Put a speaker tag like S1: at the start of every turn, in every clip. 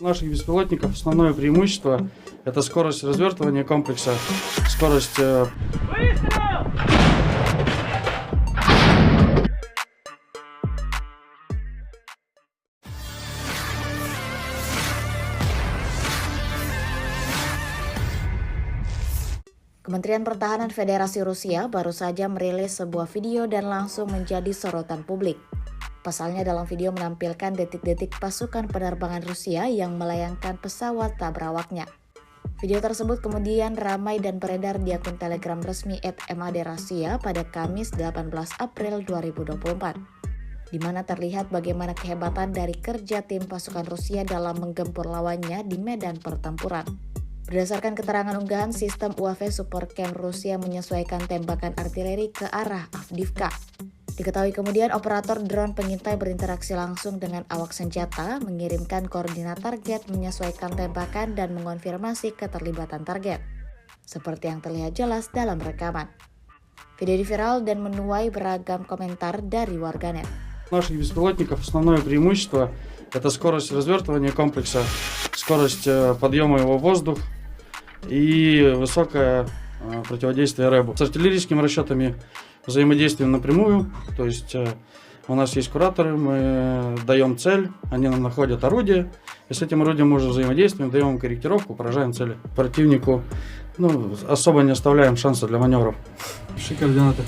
S1: Наших беспилотников основное преимущество — это скорость развертывания комплекса, скорость.
S2: Kementerian Pertahanan Federasi Rusia baru saja merilis sebuah video dan langsung menjadi sorotan publik. Pasalnya dalam video menampilkan detik-detik pasukan penerbangan Rusia yang melayangkan pesawat tak berawaknya. Video tersebut kemudian ramai dan beredar di akun Telegram resmi @MAD-Rusia pada Kamis 18 April 2024, di mana terlihat bagaimana kehebatan dari kerja tim pasukan Rusia dalam menggempur lawannya di medan pertempuran. Berdasarkan keterangan unggahan, sistem UAV Supercam Rusia menyesuaikan tembakan artileri ke arah Avdiivka. Diketahui kemudian operator drone pengintai berinteraksi langsung dengan awak senjata, mengirimkan koordinat target, menyesuaikan tembakan, dan mengonfirmasi keterlibatan target, seperti yang terlihat jelas dalam rekaman. Video viral dan menuai beragam komentar dari warganet.
S1: Наших беспилотников основное преимущество — это скорость развертывания комплекса, скорость подъема его в воздух и высокое противодействие РЭБу. С артиллерийскими расчетами взаимодействуем напрямую, то есть у нас есть кураторы, мы даем цель, они нам находят орудие, и с этим орудием мы уже взаимодействуем, даем им корректировку, поражаем цели. Противнику особо не оставляем шанса для маневров. Пиши координаты.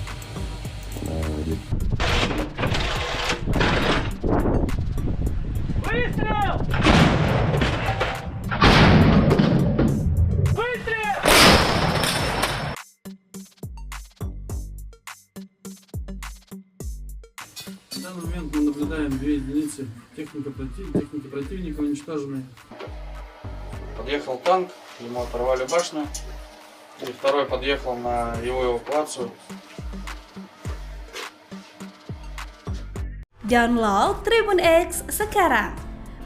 S1: В данный момент мы наблюдаем 2 единицы техники противника уничтоженные. Подъехал танк, ему оторвали башню, и второй подъехал на его эвакуацию.
S3: Download Tribun X sekarang,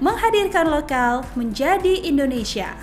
S3: menghadirkan lokal menjadi Indonesia.